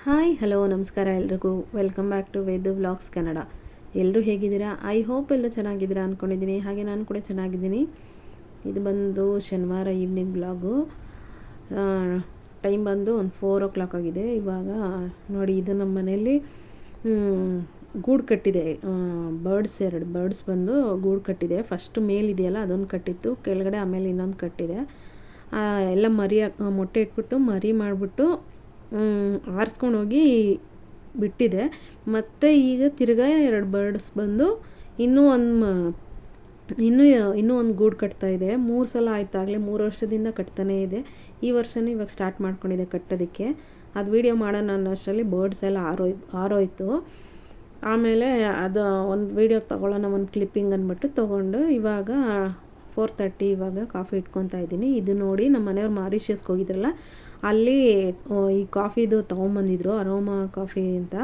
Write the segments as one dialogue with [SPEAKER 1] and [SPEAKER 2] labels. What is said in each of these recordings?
[SPEAKER 1] Hi hello ನಮಸ್ಕಾರ ಎಲ್ರಿಗೂ welcome back to Veda vlogs Kannada. ಎಲ್ಲರೂ ಹೇಗಿದ್ದೀರಾ? ಐ ಹೋಪ್ ಎಲ್ಲರೂ ಚೆನ್ನಾಗಿದ್ದೀರಾ ಅಂದ್ಕೊಂಡಿದ್ದೀನಿ. ಹಾಗೆ ನಾನು ಕೂಡ ಚೆನ್ನಾಗಿದ್ದೀನಿ. ಇದು ಬಂದು ಶನಿವಾರ ಈವ್ನಿಂಗ್ ವ್ಲಾಗು. ಟೈಮ್ ಬಂದು ಒಂದು 4 o'clock ಆಗಿದೆ. ಇವಾಗ ನೋಡಿ, ಇದು ನಮ್ಮ ಮನೆಯಲ್ಲಿ ಗೂಡು ಕಟ್ಟಿದೆ. ಎರಡು ಬರ್ಡ್ಸ್ ಬಂದು ಗೂಡು ಕಟ್ಟಿದೆ. ಫಸ್ಟ್ ಮೇಲಿದೆಯಲ್ಲ ಅದೊಂದು ಕಟ್ಟಿತ್ತು, ಕೆಳಗಡೆ ಆಮೇಲೆ ಇನ್ನೊಂದು ಕಟ್ಟಿದೆ. ಎಲ್ಲ ಮೊಟ್ಟೆ ಇಟ್ಬಿಟ್ಟು ಮರಿ ಮಾಡಿಬಿಟ್ಟು ಆರಿಸ್ಕೊಂಡು ಹೋಗಿ ಬಿಟ್ಟಿದೆ. ಮತ್ತು ಈಗ ತಿರ್ಗಾ 2 ಬರ್ಡ್ಸ್ ಬಂದು ಇನ್ನೂ ಒಂದು ಗೂಡು ಕಟ್ತಾಯಿದೆ. 3 ಸಲ ಆಯ್ತಾಗಲೇ, 3 ವರ್ಷದಿಂದ ಕಟ್ತಾನೇ ಇದೆ. ಈ ವರ್ಷವೂ ಇವಾಗ ಸ್ಟಾರ್ಟ್ ಮಾಡ್ಕೊಂಡಿದೆ ಕಟ್ಟೋದಕ್ಕೆ. ಅದು ವೀಡಿಯೋ ಮಾಡೋಣ ಅನ್ನೋಷ್ಟರಲ್ಲಿ ಬರ್ಡ್ಸ್ ಎಲ್ಲ ಆರೋಯ್ತು. ಆಮೇಲೆ ಅದು ಒಂದು ವೀಡಿಯೋ ತೊಗೊಳ್ಳೋಣ, ಒಂದು ಕ್ಲಿಪ್ಪಿಂಗ್ ಅಂದ್ಬಿಟ್ಟು ತೊಗೊಂಡು ಇವಾಗ 4:30 ಇವಾಗ ಕಾಫಿ ಇಟ್ಕೊತಾ ಇದ್ದೀನಿ. ಇದು ನೋಡಿ, ನಮ್ಮ ಮನೆಯವ್ರು ಮಾರಿಷಸ್ಗೆ ಹೋಗಿದ್ರಲ್ಲ, ಅಲ್ಲಿ ಈ ಕಾಫಿದು ತೊಗೊಂಬಂದಿದ್ರು, ಅರೋಮಾ ಕಾಫಿ ಅಂತ.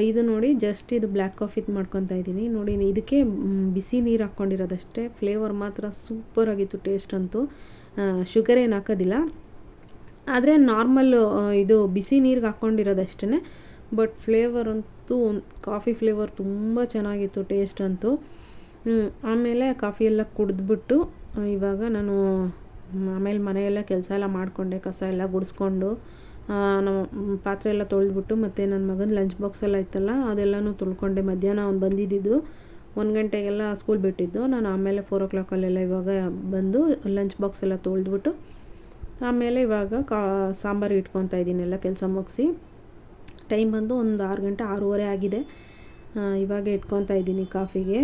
[SPEAKER 1] ಇದು ನೋಡಿ, ಜಸ್ಟ್ ಇದು ಬ್ಲ್ಯಾಕ್ ಕಾಫಿ ಮಾಡ್ಕೊತಾ ಇದ್ದೀನಿ. ನೋಡಿ, ಇದಕ್ಕೆ ಬಿಸಿ ನೀರು ಹಾಕ್ಕೊಂಡಿರೋದಷ್ಟೇ. ಫ್ಲೇವರ್ ಮಾತ್ರ ಸೂಪರಾಗಿತ್ತು, ಟೇಸ್ಟ್ ಅಂತೂ. ಶುಗರ್ ಏನು ಹಾಕೋದಿಲ್ಲ, ಆದರೆ ನಾರ್ಮಲ್ಲು ಇದು ಬಿಸಿ ನೀರಿಗೆ ಹಾಕ್ಕೊಂಡಿರೋದಷ್ಟೇ. ಬಟ್ ಫ್ಲೇವರ್ ಅಂತೂ ಕಾಫಿ ಫ್ಲೇವರ್ ತುಂಬ ಚೆನ್ನಾಗಿತ್ತು, ಟೇಸ್ಟ್ ಅಂತೂ. ಆಮೇಲೆ ಕಾಫಿ ಎಲ್ಲ ಕುಡಿದ್ಬಿಟ್ಟು ಇವಾಗ ನಾನು ಆಮೇಲೆ ಮನೆಯೆಲ್ಲ ಕೆಲಸ ಎಲ್ಲ ಮಾಡಿಕೊಂಡೆ, ಕಸ ಎಲ್ಲ ಗುಡಿಸ್ಕೊಂಡು ನಮ್ಮ ಪಾತ್ರೆ ಎಲ್ಲ ತೊಳೆದ್ಬಿಟ್ಟು, ಮತ್ತು ನನ್ನ ಮಗನ ಲಂಚ್ ಬಾಕ್ಸ್ ಎಲ್ಲ ಇತ್ತಲ್ಲ ಅದೆಲ್ಲನೂ ತೊಳ್ಕೊಂಡೆ. ಮಧ್ಯಾಹ್ನ ಅವ್ನು ಬಂದಿದ್ದು 1 ಗಂಟೆಗೆಲ್ಲ ಸ್ಕೂಲ್ ಬಿಟ್ಟಿದ್ದು. ನಾನು ಆಮೇಲೆ 4 o'clockಲ್ಲೆಲ್ಲ ಇವಾಗ ಬಂದು ಲಂಚ್ ಬಾಕ್ಸ್ ಎಲ್ಲ ತೊಳೆದ್ಬಿಟ್ಟು ಆಮೇಲೆ ಇವಾಗ ಸಾಂಬಾರು ಇಟ್ಕೊತಾ ಇದ್ದೀನಿ, ಎಲ್ಲ ಕೆಲಸ ಮುಗಿಸಿ. ಟೈಮ್ ಬಂದು ಒಂದು 6 ಗಂಟೆ 6:30 ಆಗಿದೆ. ಇವಾಗ ಇಟ್ಕೊತಾ ಇದ್ದೀನಿ ಕಾಫಿಗೆ.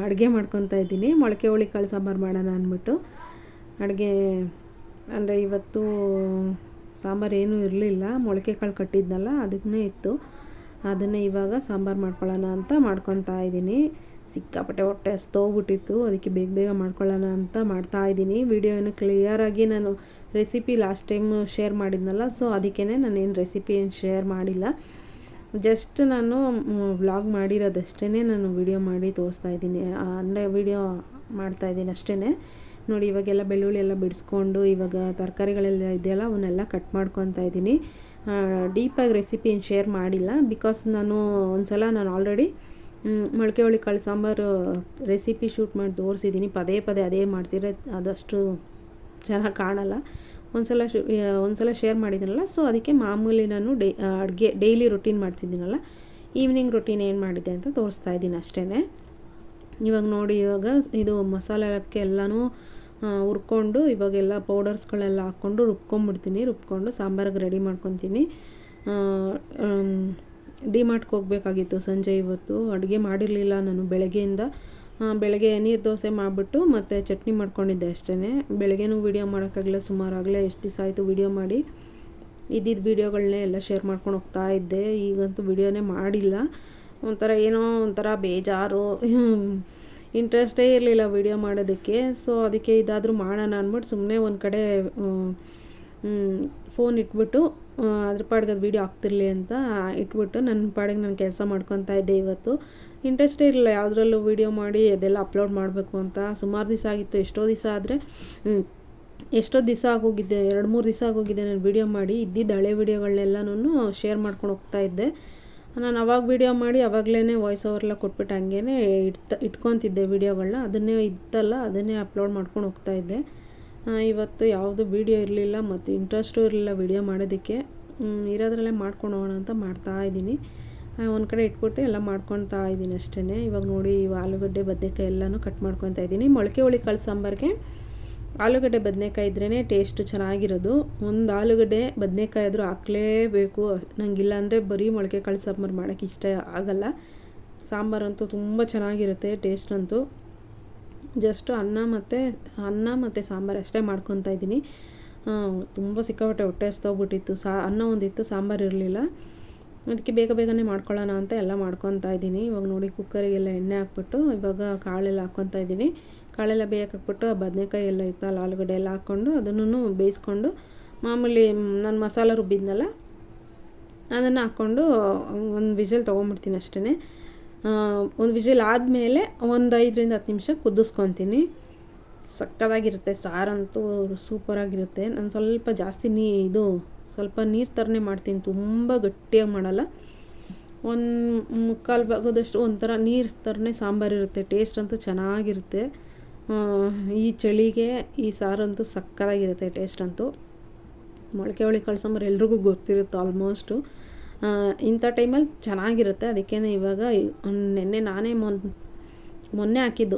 [SPEAKER 1] ಅಡುಗೆ ಮಾಡ್ಕೊತಾ ಇದ್ದೀನಿ. ಮೊಳಕೆ ಹುಳಿ ಕಾಳು ಸಾಂಬಾರು ಮಾಡೋಣ ಅಂದ್ಬಿಟ್ಟು. ಅಡುಗೆ ಅಂದರೆ ಇವತ್ತು ಸಾಂಬಾರು ಏನೂ ಇರಲಿಲ್ಲ, ಮೊಳಕೆ ಕಾಳು ಕಟ್ಟಿದ್ನಲ್ಲ ಅದನ್ನೇ ಇತ್ತು. ಅದನ್ನೇ ಇವಾಗ ಸಾಂಬಾರು ಮಾಡ್ಕೊಳ್ಳೋಣ ಅಂತ ಮಾಡ್ಕೊತಾ ಇದ್ದೀನಿ. ಸಿಕ್ಕಾಪಟ್ಟೆ ಹೊಟ್ಟೆ ಹಸ್ದೋಗ್ಬಿಟ್ಟಿತ್ತು, ಅದಕ್ಕೆ ಬೇಗ ಮಾಡ್ಕೊಳ್ಳೋಣ ಅಂತ ಮಾಡ್ತಾಯಿದ್ದೀನಿ. ವಿಡಿಯೋ ಏನು ಕ್ಲಿಯರಾಗಿ ನಾನು ರೆಸಿಪಿ ಲಾಸ್ಟ್ ಟೈಮ್ ಶೇರ್ ಮಾಡಿದ್ನಲ್ಲ, ಸೊ ಅದಕ್ಕೇ ನಾನೇನು ರೆಸಿಪಿ ಏನು ಶೇರ್ ಮಾಡಿಲ್ಲ. ಜಸ್ಟ್ ನಾನು ವ್ಲಾಗ್ ಮಾಡಿರೋದಷ್ಟೇ ನಾನು ವಿಡಿಯೋ ಮಾಡಿ ತೋರಿಸ್ತಾ ಇದ್ದೀನಿ, ಅಂದರೆ ವಿಡಿಯೋ ಮಾಡ್ತಾಯಿದ್ದೀನಿ ಅಷ್ಟೇ. ನೋಡಿ, ಇವಾಗೆಲ್ಲ ಬೆಳ್ಳುಳ್ಳಿ ಎಲ್ಲ ಬಿಡಿಸ್ಕೊಂಡು ಇವಾಗ ತರಕಾರಿಗಳೆಲ್ಲ ಇದೆಯಲ್ಲ ಅವನ್ನೆಲ್ಲ ಕಟ್ ಮಾಡ್ಕೊತಾ ಇದ್ದೀನಿ. ಡೀಪಾಗಿ ರೆಸಿಪಿ ಏನು ಶೇರ್ ಮಾಡಿಲ್ಲ, ಬಿಕಾಸ್ ನಾನು ಒಂದ್ಸಲ ಆಲ್ರೆಡಿ ಮೊಳಕೆ ಹುಳಿ ಕಾಳು ಸಾಂಬಾರು ರೆಸಿಪಿ ಶೂಟ್ ಮಾಡಿ ತೋರಿಸಿದ್ದೀನಿ. ಪದೇ ಅದೇ ಮಾಡ್ತಿದ್ರೆ ಅದಷ್ಟು ಚೆನ್ನಾಗಿ ಕಾಣಲ್ಲ. ಒಂದ್ಸಲ ಶೇರ್ ಮಾಡಿದ್ದೀನಲ್ಲ, ಸೊ ಅದಕ್ಕೆ ಮಾಮೂಲಿ ನಾನು ಅಡುಗೆ ಡೈಲಿ ರೊಟೀನ್ ಮಾಡ್ತಿದ್ದೀನಲ್ಲ, ಈವ್ನಿಂಗ್ ರೊಟೀನ್ ಏನು ಮಾಡಿದ್ದೆ ಅಂತ ತೋರಿಸ್ತಾ ಇದ್ದೀನಿ ಅಷ್ಟೇ. ಇವಾಗ ನೋಡಿ, ಇವಾಗ ಇದು ಮಸಾಲೆಕ್ಕೆ ಎಲ್ಲನೂ ಹುರ್ಕೊಂಡು ಇವಾಗೆಲ್ಲ ಪೌಡರ್ಸ್ಗಳೆಲ್ಲ ಹಾಕ್ಕೊಂಡು ರುಬ್ಕೊಂಡು ಸಾಂಬಾರಿಗೆ ರೆಡಿ ಮಾಡ್ಕೊತೀನಿ. ಡಿಮಾರ್ಟ್ಗೆ ಹೋಗಬೇಕಾಗಿತ್ತು ಸಂಜೆ. ಇವತ್ತು ಅಡುಗೆ ಮಾಡಿರಲಿಲ್ಲ ನಾನು ಬೆಳಗ್ಗೆ ನೀರು ದೋಸೆ ಮಾಡಿಬಿಟ್ಟು ಮತ್ತು ಚಟ್ನಿ ಮಾಡ್ಕೊಂಡಿದ್ದೆ ಅಷ್ಟೇ. ಬೆಳಗ್ಗೆನೂ ವೀಡಿಯೋ ಮಾಡೋಕ್ಕಾಗಲ್ಲ, ಸುಮಾರಾಗಲೇ ಎಷ್ಟು ದಿವಸ ಆಯಿತು ವೀಡಿಯೋ ಮಾಡಿ. ಇದ್ದಿದ್ದು ವೀಡಿಯೋಗಳನ್ನೇ ಎಲ್ಲ ಶೇರ್ ಮಾಡ್ಕೊಂಡು ಹೋಗ್ತಾ ಇದ್ದೆ. ಈಗಂತೂ ವೀಡಿಯೋನೇ ಮಾಡಿಲ್ಲ. ಒಂಥರ ಬೇಜಾರು, ಇಂಟ್ರೆಸ್ಟೇ ಇರಲಿಲ್ಲ ವೀಡಿಯೋ ಮಾಡೋದಕ್ಕೆ. ಸೊ ಅದಕ್ಕೆ ಇದಾದರೂ ಮಾಡೋಣ ಅಂದ್ಬಿಟ್ಟು ಸುಮ್ಮನೆ ಒಂದು ಕಡೆ ಫೋನ್ ಇಟ್ಬಿಟ್ಟು ಅದ್ರ ಪಾಡಿಗೆ ಅದು ವೀಡಿಯೋ ಆಗ್ತಿರಲಿ ಅಂತ ಇಟ್ಬಿಟ್ಟು ನನ್ನ ಪಾಡಿಗೆ ನಾನು ಕೆಲಸ ಮಾಡ್ಕೊತಾ ಇದ್ದೆ. ಇವತ್ತು ಇಂಟ್ರೆಸ್ಟೇ ಇರಲಿಲ್ಲ ಯಾವುದ್ರಲ್ಲೂ ವೀಡಿಯೋ ಮಾಡಿ ಅದೆಲ್ಲ ಅಪ್ಲೋಡ್ ಮಾಡಬೇಕು ಅಂತ. ಸುಮಾರು ದಿವಸ ಆಗಿತ್ತು, ಎಷ್ಟೋ ದಿವಸ ಆಗೋಗಿದ್ದೆ, 2-3 ದಿವಸ ಆಗೋಗಿದೆ ನಾನು ವೀಡಿಯೋ ಮಾಡಿ. ಇದ್ದಿದ್ದು ಹಳೆ ವೀಡಿಯೋಗಳನ್ನೆಲ್ಲನೂ ಶೇರ್ ಮಾಡ್ಕೊಂಡು ಹೋಗ್ತಾ ಇದ್ದೆ. ನಾನು ಅವಾಗ ವೀಡಿಯೋ ಮಾಡಿ ಅವಾಗಲೇ ವಾಯ್ಸ್ ಓವರೆಲ್ಲ ಕೊಟ್ಬಿಟ್ಟು ಹಂಗೇ ಇಟ್ಕೊತಿದ್ದೆ ವೀಡಿಯೋಗಳನ್ನ. ಅದನ್ನೇ ಇತ್ತಲ್ಲ ಅದನ್ನೇ ಅಪ್ಲೋಡ್ ಮಾಡ್ಕೊಂಡು ಹೋಗ್ತಾ ಇದ್ದೆ. ಇವತ್ತು ಯಾವುದು ವೀಡಿಯೋ ಇರಲಿಲ್ಲ ಮತ್ತು ಇಂಟ್ರೆಸ್ಟು ಇರಲಿಲ್ಲ ವೀಡಿಯೋ ಮಾಡೋದಕ್ಕೆ. ಇರೋದ್ರಲ್ಲೇ ಮಾಡ್ಕೊಂಡು ಹೋಗೋಣ ಅಂತ ಮಾಡ್ತಾಯಿದ್ದೀನಿ. ಒಂದು ಕಡೆ ಇಟ್ಬಿಟ್ಟು ಎಲ್ಲ ಮಾಡ್ಕೊತಾ ಇದ್ದೀನಿ ಅಷ್ಟೇ. ಇವಾಗ ನೋಡಿ, ಆಲೂಗಡ್ಡೆ ಬದನೆಕಾಯಿ ಎಲ್ಲನೂ ಕಟ್ ಮಾಡ್ಕೊತಾ ಇದ್ದೀನಿ. ಮೊಳಕೆ ಹುಳಿ ಕಾಳು ಸಾಂಬಾರಿಗೆ ಆಲೂಗಡ್ಡೆ ಬದನೆಕಾಯಿ ಇದ್ರೇ ಟೇಸ್ಟು ಚೆನ್ನಾಗಿರೋದು. ಒಂದು ಆಲೂಗಡ್ಡೆ ಬದನೆಕಾಯಿ ಆದರೂ ಹಾಕಲೇಬೇಕು. ನನಗಿಲ್ಲ ಅಂದರೆ ಬರೀ ಮೊಳಕೆ ಕಾಳು ಸಾಂಬಾರು ಮಾಡೋಕ್ಕೆ ಇಷ್ಟ ಆಗಲ್ಲ. ಸಾಂಬಾರಂತೂ ತುಂಬ ಚೆನ್ನಾಗಿರುತ್ತೆ ಟೇಸ್ಟ್ ಅಂತೂ. ಜಸ್ಟು ಅನ್ನ ಮತ್ತು ಸಾಂಬಾರು ಅಷ್ಟೇ ಮಾಡ್ಕೊತಾ ಇದ್ದೀನಿ. ತುಂಬ ಸಿಕ್ಕಾಪಟ್ಟೆ ಹೊಟ್ಟೆ ಹಸ್ದೋಗ್ಬಿಟ್ಟಿತ್ತು. ಅನ್ನ ಒಂದಿತ್ತು, ಸಾಂಬಾರು ಇರಲಿಲ್ಲ. ಅದಕ್ಕೆ ಬೇಗನೆ ಮಾಡ್ಕೊಳ್ಳೋಣ ಅಂತ ಎಲ್ಲ ಮಾಡ್ಕೊತಾ ಇದ್ದೀನಿ. ಇವಾಗ ನೋಡಿ, ಕುಕ್ಕರಿಗೆಲ್ಲ ಎಣ್ಣೆ ಹಾಕ್ಬಿಟ್ಟು ಇವಾಗ ಕಾಳೆಲ್ಲ ಹಾಕ್ಕೊತಾ ಇದ್ದೀನಿ. ಕಾಳೆಲ್ಲ ಬೇಯಕ್ಕೆ ಹಾಕ್ಬಿಟ್ಟು ಬದನೆಕಾಯಿ ಎಲ್ಲ ಇತ್ತಲ್ಲ, ಆಲೂಗಡ್ಡೆ ಎಲ್ಲ ಹಾಕ್ಕೊಂಡು ಅದನ್ನು ಬೇಯಿಸ್ಕೊಂಡು ಮಾಮೂಲಿ ನಾನು ಮಸಾಲ ರುಬ್ಬಿದ್ನಲ್ಲ ಅದನ್ನು ಹಾಕ್ಕೊಂಡು ಒಂದು ವಿಷಲ್ ತೊಗೊಂಬಿಡ್ತೀನಿ ಅಷ್ಟೇ. ಒಂದು ವಿಷಲ್ ಆದಮೇಲೆ ಒಂದು 5-10 ನಿಮಿಷ ಕುದಿಸ್ಕೊತೀನಿ. ಸಕ್ಕತ್ತಾಗಿರುತ್ತೆ ಸಾರಂತೂ, ಸೂಪರಾಗಿರುತ್ತೆ. ನಾನು ಸ್ವಲ್ಪ ಜಾಸ್ತಿ ಸ್ವಲ್ಪ ನೀರು ಥರನೇ ಮಾಡ್ತೀನಿ, ತುಂಬ ಗಟ್ಟಿಯಾಗಿ ಮಾಡಲ್ಲ. ಒಂದು ಮುಕ್ಕಾಲು ಭಾಗದಷ್ಟು ಒಂಥರ ನೀರು ಥರನೇ ಸಾಂಬಾರಿರುತ್ತೆ. ಟೇಸ್ಟ್ ಅಂತೂ ಚೆನ್ನಾಗಿರುತ್ತೆ. ಈ ಚಳಿಗೆ ಈ ಸಾರಂತೂ ಸಕ್ಕತ್ತಾಗಿರುತ್ತೆ ಟೇಸ್ಟ್ ಅಂತೂ. ಮೊಳಕೆ ಹುರುಳಿಕಾಳು ಸಾಂಬಾರು ಎಲ್ರಿಗೂ ಗೊತ್ತಿರುತ್ತೆ ಆಲ್ಮೋಸ್ಟು. ಇಂಥ ಟೈಮಲ್ಲಿ ಚೆನ್ನಾಗಿರುತ್ತೆ. ಅದಕ್ಕೇ ಇವಾಗ ನಾನೇ ಮೊನ್ನೆ ಹಾಕಿದ್ದು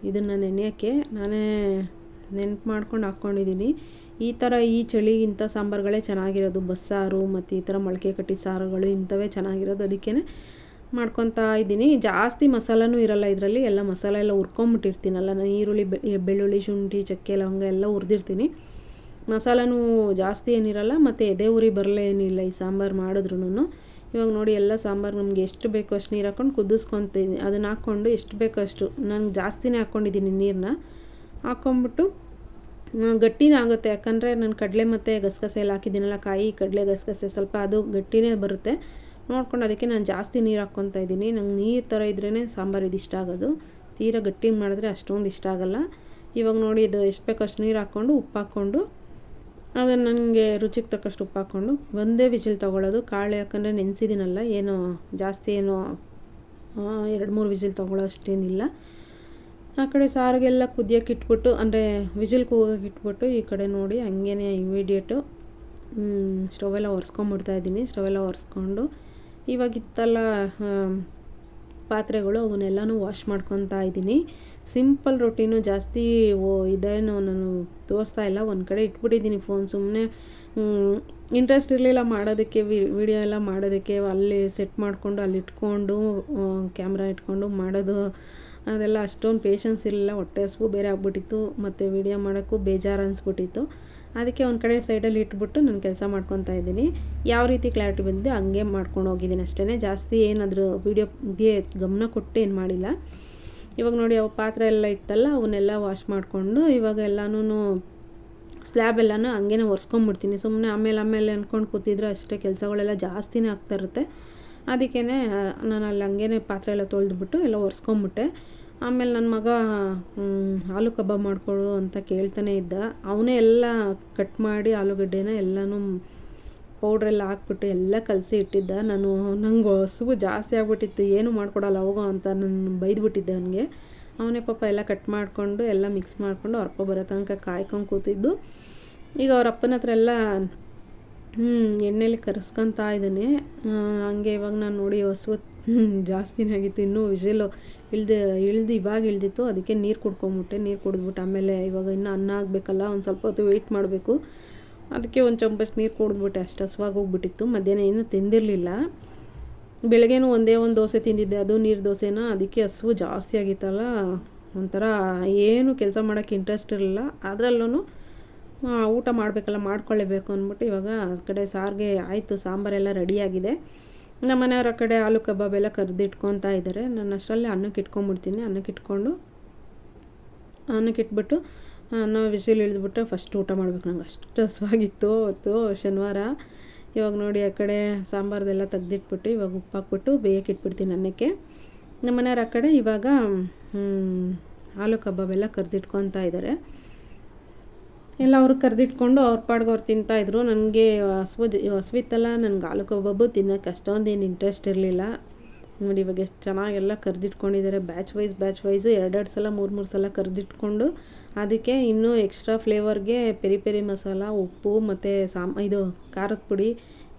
[SPEAKER 1] ಇದನ್ನು ನೆನೆಯೋಕ್ಕೆ ನಾನೇ ನೆನ್ಪು ಮಾಡ್ಕೊಂಡು ಹಾಕ್ಕೊಂಡಿದ್ದೀನಿ. ಈ ಥರ ಈ ಚಳಿಗೆ ಇಂಥ ಸಾಂಬಾರುಗಳೇ ಚೆನ್ನಾಗಿರೋದು. ಬಸ್ಸಾರು ಮತ್ತು ಈ ಥರ ಮೊಳಕೆ ಕಟ್ಟಿ ಸಾರುಗಳು ಇಂಥವೇ ಚೆನ್ನಾಗಿರೋದು. ಅದಕ್ಕೇ ಮಾಡ್ಕೊತಾ ಇದ್ದೀನಿ. ಜಾಸ್ತಿ ಮಸಾಲನೂ ಇರೋಲ್ಲ ಇದರಲ್ಲಿ. ಎಲ್ಲ ಮಸಾಲೆ ಎಲ್ಲ ಹುರ್ಕೊಂಬಿಟ್ಟಿರ್ತೀನಲ್ಲ ನಾನು. ಈರುಳ್ಳಿ, ಬೆಳ್ಳುಳ್ಳಿ, ಶುಂಠಿ, ಚಕ್ಕೆ, ಲವಂಗ ಎಲ್ಲ ಹುರಿದಿರ್ತೀನಿ. ಮಸಾಲನೂ ಜಾಸ್ತಿ ಏನಿರಲ್ಲ ಮತ್ತು ಎದೆ ಉರಿ ಬರಲೇನಿಲ್ಲ ಈ ಸಾಂಬಾರು ಮಾಡಿದ್ರೂ. ಇವಾಗ ನೋಡಿ ಎಲ್ಲ ಸಾಂಬಾರು ನಮಗೆ ಎಷ್ಟು ಬೇಕೋ ಅಷ್ಟು ನೀರು ಹಾಕ್ಕೊಂಡು ಕುದಿಸ್ಕೊತೀನಿ. ಅದನ್ನು ಹಾಕ್ಕೊಂಡು ಎಷ್ಟು ಬೇಕೋ ಅಷ್ಟು, ನಾನು ಜಾಸ್ತಿನೇ ಹಾಕ್ಕೊಂಡಿದ್ದೀನಿ ನೀರನ್ನ. ಹಾಕ್ಕೊಂಬಿಟ್ಟು ಗಟ್ಟಿನೇ ಆಗುತ್ತೆ. ಯಾಕಂದರೆ ನಾನು ಕಡಲೆ ಮತ್ತು ಗಸಗಸೆ ಎಲ್ಲ ಹಾಕಿದ್ದೀನಲ್ಲ, ಕಾಯಿ, ಕಡಲೆ, ಗಸಗಸೆ, ಸ್ವಲ್ಪ ಅದು ಗಟ್ಟಿನೇ ಬರುತ್ತೆ ನೋಡ್ಕೊಂಡು. ಅದಕ್ಕೆ ನಾನು ಜಾಸ್ತಿ ನೀರು ಹಾಕ್ಕೊತಾ ಇದ್ದೀನಿ. ನಂಗೆ ನೀರು ಥರ ಇದ್ರೇ ಸಾಂಬಾರು ಇದು ಇಷ್ಟ ಆಗೋದು. ತೀರಾ ಗಟ್ಟಿಗೆ ಮಾಡಿದ್ರೆ ಅಷ್ಟೊಂದು ಇಷ್ಟ ಆಗೋಲ್ಲ. ಇವಾಗ ನೋಡಿ ಇದು ಎಷ್ಟು ಬೇಕೋ ಅಷ್ಟು ನೀರು ಹಾಕ್ಕೊಂಡು ಉಪ್ಪು ಹಾಕ್ಕೊಂಡು ಅದನ್ನು ನನಗೆ ರುಚಿಗೆ ತಕ್ಕಷ್ಟು ಉಪ್ಪು ಹಾಕ್ಕೊಂಡು ಒಂದೇ ವಿಸಿಲ್ ತೊಗೊಳ್ಳೋದು. ಕಾಳು ಯಾಕಂದರೆ ನೆನೆಸಿದ್ದೀನಲ್ಲ, ಏನು ಜಾಸ್ತಿ ಏನು 2-3 ವಿಸಿಲ್ ತೊಗೊಳ್ಳೋ ಅಷ್ಟೇನಿಲ್ಲ. ಆ ಕಡೆ ಸಾರಿಗೆಲ್ಲ ಕುದಿಯೋಕೆ ಇಟ್ಬಿಟ್ಟು, ಅಂದರೆ ವಿಸಿಲ್ ಕೂಗೋಕೆ ಇಟ್ಬಿಟ್ಟು, ಈ ಕಡೆ ನೋಡಿ ಹಂಗೇ ಇಮಿಡಿಯೇಟು ಸ್ಟವೆಲ್ಲ ಒರೆಸ್ಕೊಂಬಿಡ್ತಾಯಿದ್ದೀನಿ. ಸ್ಟವೆಲ್ಲ ಒರೆಸ್ಕೊಂಡು ಇವಾಗಿತ್ತಲ್ಲ ಪಾತ್ರೆಗಳು, ಅವನ್ನೆಲ್ಲನೂ ವಾಶ್ ಮಾಡ್ಕೊತಾ ಇದ್ದೀನಿ. ಸಿಂಪಲ್ ರೊಟ್ಟಿನೂ ಜಾಸ್ತಿ ಇದೇನು ನಾನು ತೋರಿಸ್ತಾ ಇಲ್ಲ, ಒಂದು ಕಡೆ ಇಟ್ಬಿಟ್ಟಿದ್ದೀನಿ ಫೋನ್. ಸುಮ್ಮನೆ ಇಂಟ್ರೆಸ್ಟ್ ಇರಲಿಲ್ಲ ಮಾಡೋದಕ್ಕೆ, ವಿಡಿಯೋ ಎಲ್ಲ ಮಾಡೋದಕ್ಕೆ. ಅಲ್ಲಿ ಸೆಟ್ ಮಾಡಿಕೊಂಡು ಅಲ್ಲಿ ಇಟ್ಕೊಂಡು ಕ್ಯಾಮ್ರಾ ಇಟ್ಕೊಂಡು ಮಾಡೋದು ಅದೆಲ್ಲ ಅಷ್ಟೊಂದು ಪೇಷನ್ಸ್ ಇರಲಿಲ್ಲ. ಹೊಟ್ಟೆ ಹಸಿವು ಬೇರೆ ಆಗ್ಬಿಟ್ಟಿತ್ತು ಮತ್ತು ವಿಡಿಯೋ ಮಾಡೋಕ್ಕೂ ಬೇಜಾರು ಅನಿಸ್ಬಿಟ್ಟಿತ್ತು. ಅದಕ್ಕೆ ಒಂದು ಕಡೆ ಸೈಡಲ್ಲಿ ಇಟ್ಬಿಟ್ಟು ನಾನು ಕೆಲಸ ಮಾಡ್ಕೊತಾ ಇದ್ದೀನಿ. ಯಾವ ರೀತಿ ಕ್ಲಾರಿಟಿ ಬಂದಿದೆ ಹಂಗೆ ಮಾಡ್ಕೊಂಡು ಹೋಗಿದ್ದೀನಿ ಅಷ್ಟೇ. ಜಾಸ್ತಿ ಏನಾದರೂ ವೀಡಿಯೋಗೆ ಗಮನ ಕೊಟ್ಟು ಏನು ಮಾಡಿಲ್ಲ. ಇವಾಗ ನೋಡಿ ಅವು ಪಾತ್ರೆ ಎಲ್ಲ ಇತ್ತಲ್ಲ, ಅವನ್ನೆಲ್ಲ ವಾಶ್ ಮಾಡಿಕೊಂಡು ಇವಾಗ ಎಲ್ಲನೂ ಸ್ಲ್ಯಾಬ್ ಎಲ್ಲನೂ ಹಂಗೇ ಒರೆಸ್ಕೊಂಬಿಡ್ತೀನಿ. ಸುಮ್ಮನೆ ಆಮೇಲೆ ಅಂದ್ಕೊಂಡು ಕೂತಿದ್ರೆ ಅಷ್ಟೇ ಕೆಲಸಗಳೆಲ್ಲ ಜಾಸ್ತಿನೇ ಆಗ್ತಾಯಿರುತ್ತೆ. ಅದಕ್ಕೇ ನಾನು ಅಲ್ಲಿ ಹಂಗೇ ಪಾತ್ರೆ ಎಲ್ಲ ತೊಳೆದ್ಬಿಟ್ಟು ಎಲ್ಲ ಒರೆಸ್ಕೊಂಬಿಟ್ಟೆ. ಆಮೇಲೆ ನನ್ನ ಮಗ ಆಲೂ ಕಬಾಬ್ ಮಾಡಿಕೊಡು ಅಂತ ಕೇಳ್ತಾನೆ ಇದ್ದ. ಅವನೇ ಎಲ್ಲ ಕಟ್ ಮಾಡಿ ಆಲೂಗಡ್ಡೆನ ಎಲ್ಲನೂ ಪೌಡ್ರೆಲ್ಲ ಹಾಕ್ಬಿಟ್ಟು ಎಲ್ಲ ಕಲಸಿ ಇಟ್ಟಿದ್ದ. ನಂಗೆ ಹಸುವು ಜಾಸ್ತಿ ಆಗ್ಬಿಟ್ಟಿತ್ತು, ಏನು ಮಾಡಿಕೊಡಲ್ಲ ಹೋಗೋ ಅಂತ ನಾನು ಬೈದ್ಬಿಟ್ಟಿದ್ದೆ ಅವನಿಗೆ. ಅವನೇ ಪಾಪ ಎಲ್ಲ ಕಟ್ ಮಾಡಿಕೊಂಡು ಎಲ್ಲ ಮಿಕ್ಸ್ ಮಾಡಿಕೊಂಡು ಅವ್ರಪ್ಪ ಬರೋ ತನಕ ಕಾಯ್ಕೊಂಡು ಕೂತಿದ್ದು. ಈಗ ಅವ್ರ ಅಪ್ಪನ ಹತ್ರ ಎಲ್ಲ ಎಣ್ಣೆಲಿ ಕರೆಸ್ಕೊತಾ ಇದ್ದಾನೆ. ಹಂಗೆ ಇವಾಗ ನಾನು ನೋಡಿ ಹಸುವು ಜಾಸ್ತಿನೇ ಆಗಿತ್ತು. ಇನ್ನೂ ವಿಸಿಲು ಇಳ್ದು ಇವಾಗ ಇಳ್ದಿತ್ತು. ಅದಕ್ಕೆ ನೀರು ಕುಡ್ಕೊಂಬಿಟ್ಟೆ. ನೀರು ಕುಡಿದ್ಬಿಟ್ಟು ಆಮೇಲೆ ಇವಾಗ ಇನ್ನೂ ಅನ್ನ ಆಗಬೇಕಲ್ಲ, ಒಂದು ಸ್ವಲ್ಪ ಹೊತ್ತು ವೆಯ್ಟ್ ಮಾಡಬೇಕು. ಅದಕ್ಕೆ ಒಂದು ಚೊಂಬಷ್ಟು ನೀರು ಕುಡಿದ್ಬಿಟ್ಟೆ. ಅಷ್ಟು ಹಸುವಾಗಿ ಹೋಗ್ಬಿಟ್ಟಿತ್ತು. ಮಧ್ಯಾಹ್ನ ಏನೂ ತಿಂದಿರಲಿಲ್ಲ. ಬೆಳಗ್ಗೆನೂ ಒಂದೇ ಒಂದು ದೋಸೆ ತಿಂದಿದ್ದೆ, ಅದು ನೀರು ದೋಸೆನ. ಅದಕ್ಕೆ ಹಸುವು ಜಾಸ್ತಿ ಆಗಿತ್ತಲ್ಲ, ಒಂಥರ ಏನು ಕೆಲಸ ಮಾಡೋಕ್ಕೆ ಇಂಟ್ರೆಸ್ಟ್ ಇರಲಿಲ್ಲ. ಅದರಲ್ಲೂ ಊಟ ಮಾಡಬೇಕಲ್ಲ, ಮಾಡ್ಕೊಳ್ಳೇಬೇಕು ಅಂದ್ಬಿಟ್ಟು ಇವಾಗ ಆ ಕಡೆ ಸಾರಿಗೆ ಆಯಿತು. ಸಾಂಬಾರೆಲ್ಲ ರೆಡಿಯಾಗಿದೆ. ನಮ್ಮ ಮನೆಯವ್ರ ಆ ಕಡೆ ಆಲೂ ಕಬಾಬ್ ಎಲ್ಲ ಕರೆದಿಟ್ಕೊತಾ ಇದ್ದಾರೆ. ನಾನು ಅಷ್ಟರಲ್ಲಿ ಅನ್ನಕ್ಕೆ ಇಟ್ಕೊಂಡ್ಬಿಡ್ತೀನಿ. ಅನ್ನಕ್ಕೆ ಇಟ್ಬಿಟ್ಟು ವಿಸಿಲ್ ಇಳಿದ್ಬಿಟ್ಟು ಫಸ್ಟ್ ಊಟ ಮಾಡ್ಬೇಕು. ನಂಗೆ ಅಷ್ಟು ಹಸುವಾಗಿತ್ತು ಅವತ್ತು ಶನಿವಾರ. ಇವಾಗ ನೋಡಿ ಆ ಕಡೆ ಸಾಂಬಾರ್ದೆಲ್ಲ ತೆಗ್ದಿಟ್ಬಿಟ್ಟು ಇವಾಗ ಉಪ್ಪು ಹಾಕ್ಬಿಟ್ಟು ಬೇಯಕ್ಕೆ ಇಟ್ಬಿಡ್ತೀನಿ ಅನ್ನಕ್ಕೆ. ನಮ್ಮ ಮನೆಯವ್ರ ಆ ಕಡೆ ಇವಾಗ ಆಲೂ ಕಬಾಬ್ ಎಲ್ಲ ಕರೆದಿಟ್ಕೊತಾ ಇದ್ದಾರೆ. ಎಲ್ಲ ಅವ್ರು ಕರೆದಿಟ್ಕೊಂಡು ಅವ್ರ ಪಾಡ್ಗೆ ಅವ್ರು ತಿಂತಾಯಿದ್ರು. ನನಗೆ ಹಸುವಿತ್ತಲ್ಲ, ನನಗೆ ಆಲೂ ಕಬಾಬು ತಿನ್ನೋಕ್ಕೆ ಅಷ್ಟೊಂದೇನು ಇಂಟ್ರೆಸ್ಟ್ ಇರಲಿಲ್ಲ. ನೋಡಿ ಇವಾಗ ಎಷ್ಟು ಚೆನ್ನಾಗೆಲ್ಲ ಕರೆದಿಟ್ಕೊಂಡಿದ್ದಾರೆ. ಬ್ಯಾಚ್ ವೈಸು 2 ಸಲ 3 ಸಲ ಕರೆದಿಟ್ಕೊಂಡು ಅದಕ್ಕೆ ಇನ್ನೂ ಎಕ್ಸ್ಟ್ರಾ ಫ್ಲೇವರ್ಗೆ ಪೆರಿ ಮಸಾಲ, ಉಪ್ಪು ಮತ್ತು ಇದು ಖಾರದ ಪುಡಿ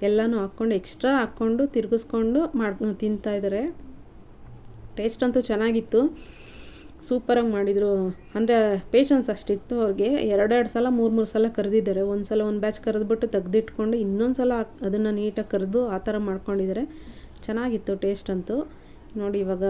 [SPEAKER 1] ಎಲ್ಲನೂ ಹಾಕ್ಕೊಂಡು ಎಕ್ಸ್ಟ್ರಾ ಹಾಕ್ಕೊಂಡು ತಿರುಗಿಸ್ಕೊಂಡು ತಿಂತಾಯಿದ್ದಾರೆ. ಟೇಸ್ಟ್ ಅಂತೂ ಚೆನ್ನಾಗಿತ್ತು, ಸೂಪರಾಗಿ ಮಾಡಿದರು. ಅಂದರೆ ಪೇಷನ್ಸ್ ಅಷ್ಟಿತ್ತು ಅವ್ರಿಗೆ. 2 ಸಲ 3 ಸಲ ಕರೆದಿದ್ದಾರೆ. ಒಂದು ಬ್ಯಾಚ್ ಕರೆದ್ಬಿಟ್ಟು ತೆಗ್ದಿಟ್ಕೊಂಡು ಇನ್ನೊಂದು ಸಲ ಅದನ್ನು ನೀಟಾಗಿ ಕರೆದು ಆ ಥರ ಮಾಡ್ಕೊಂಡಿದ್ದಾರೆ. ಚೆನ್ನಾಗಿತ್ತು ಟೇಸ್ಟ್ ಅಂತೂ. ನೋಡಿ ಇವಾಗ